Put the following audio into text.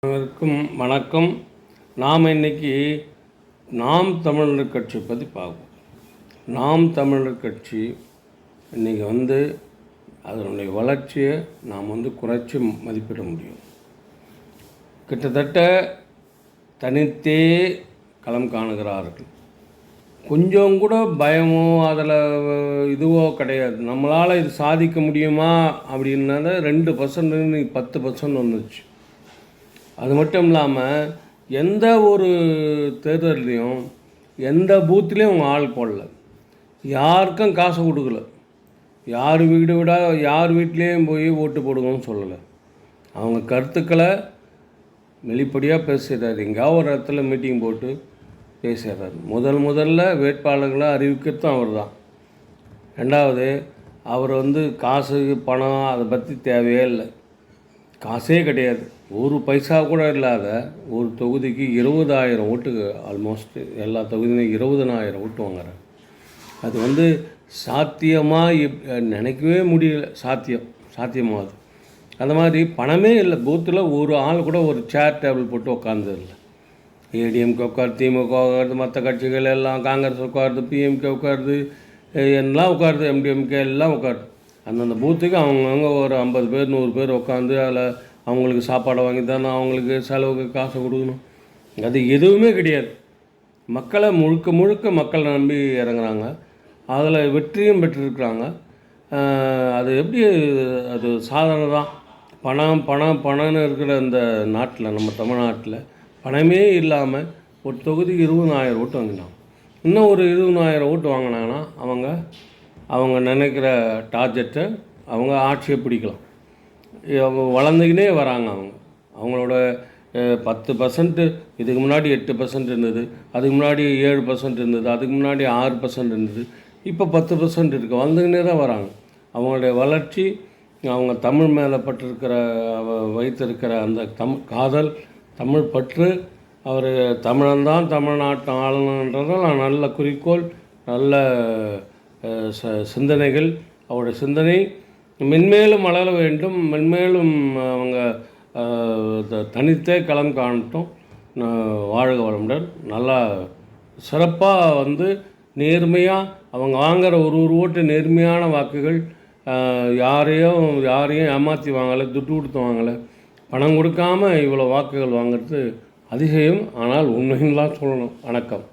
அனைவருக்கும் வணக்கம். நாம் இன்னைக்கு நாம் தமிழர் கட்சி பற்றி பார்ப்போம். நாம் தமிழர் கட்சி இன்றைக்கி அதனுடைய வளர்ச்சியை நாம் குறைச்சி மதிப்பிட முடியும். கிட்டத்தட்ட தனித்தே களம் காணுகிறார்கள். கொஞ்சம் கூட பயமோ அதில் இதுவோ கிடையாது. நம்மளால் இது சாதிக்க முடியுமா அப்படின்னால 2% 10% வந்துச்சு. அது மட்டும் இல்லாமல் எந்த ஒரு தேர்தல்லையும் எந்த பூத்துலேயும் அவங்க ஆள் போடல, யாருக்கும் காசு கொடுக்கல, யார் வீட்லேயும் போய் ஓட்டு போடுங்கன்னு சொல்லலை. அவங்க கருத்துக்களை வெளிப்படையாக பேசுகிறார். எங்கேயாவது ஒரு இடத்துல மீட்டிங் போட்டு பேசுகிறார். முதல்ல வேட்பாளர்களை அறிவிக்கத்தான் அவர் தான். ரெண்டாவது, அவர் காசு பணம் அதை பற்றி தேவையே இல்லை. காசே கிடையாது. ஒரு பைசா கூட இல்லாத ஒரு தொகுதிக்கு 20,000 ஓட்டுக்கு ஆல்மோஸ்ட் எல்லா தொகுதியிலும் 20,000 ஓட்டு வாங்குறாங்க. அது சாத்தியமாக நினைக்கவே முடியல. சாத்தியமாகுது. அந்த மாதிரி பணமே இல்லை. பூத்தில் ஒரு ஆள் கூட ஒரு சேர் டேபிள் போட்டு உட்காந்துதில்லை. ஏடிஎம்கே உட்காருது, திமுக உட்காருது, மற்ற கட்சிகள் எல்லாம், காங்கிரஸ் உட்காருது, பிஎம்கே உட்காருது, எல்லாம் உட்காருது, எம்டிஎம்கே எல்லாம் உட்காருது. அந்தந்த பூத்துக்கு அவங்கவுங்க ஒரு 50 பேர் 100 பேர் உட்காந்து அதில் அவங்களுக்கு சாப்பாடை வாங்கி தானே அவங்களுக்கு செலவுக்கு காசை கொடுக்கணும். அது எதுவுமே கிடையாது. மக்களை முழுக்க மக்கள் நம்பி இறங்குறாங்க. அதில் வெற்றியும் பெற்றிருக்கிறாங்க. அது எப்படி அது சாதனை தான். பணம்னு இருக்கிற அந்த நாட்டில், நம்ம தமிழ்நாட்டில் பணமே இல்லாமல் ஒரு தொகுதிக்கு 20,000 ஓட்டு வாங்கினாங்க. இன்னும் ஒரு 20,000 ஓட்டு வாங்கினாங்கன்னா அவங்க நினைக்கிற டார்கெட்டை அவங்க ஆட்சியை பிடிக்கலாம். அவங்க வளர்ந்துக்கினே வராங்க. அவங்களோட 10%, இதுக்கு முன்னாடி 8% இருந்தது, அதுக்கு முன்னாடி 7% இருந்தது, அதுக்கு முன்னாடி 6% இருந்தது, இப்போ 10% இருக்குது. வளர்ந்துக்கினே தான் வராங்க. அவங்களுடைய வளர்ச்சி, அவங்க தமிழ் மேலே வைத்திருக்கிற அந்த காதல், தமிழ் பற்று, அவர் தமிழன்தான் தமிழ்நாட்டை ஆளணுன்றதால் நல்ல குறிக்கோள், நல்ல சிந்தனைகள். அவருடைய சிந்தனை மென்மேலும் வளர வேண்டும். மென்மேலும் அவங்க தனித்தே களம் காணட்டும். வாழ்க வளமுடன். நல்லா சிறப்பாக நேர்மையாக அவங்க வாங்குகிற ஒரு ஓட்டு நேர்மையான வாக்குகள். யாரையும் ஏமாற்றி வாங்கலை, துட்டு கொடுத்து வாங்கலை. பணம் கொடுக்காமல் இவ்வளோ வாக்குகள் வாங்கிறது அதிசயம். ஆனால் உண்மைன்னு தான் சொல்லணும். வணக்கம்.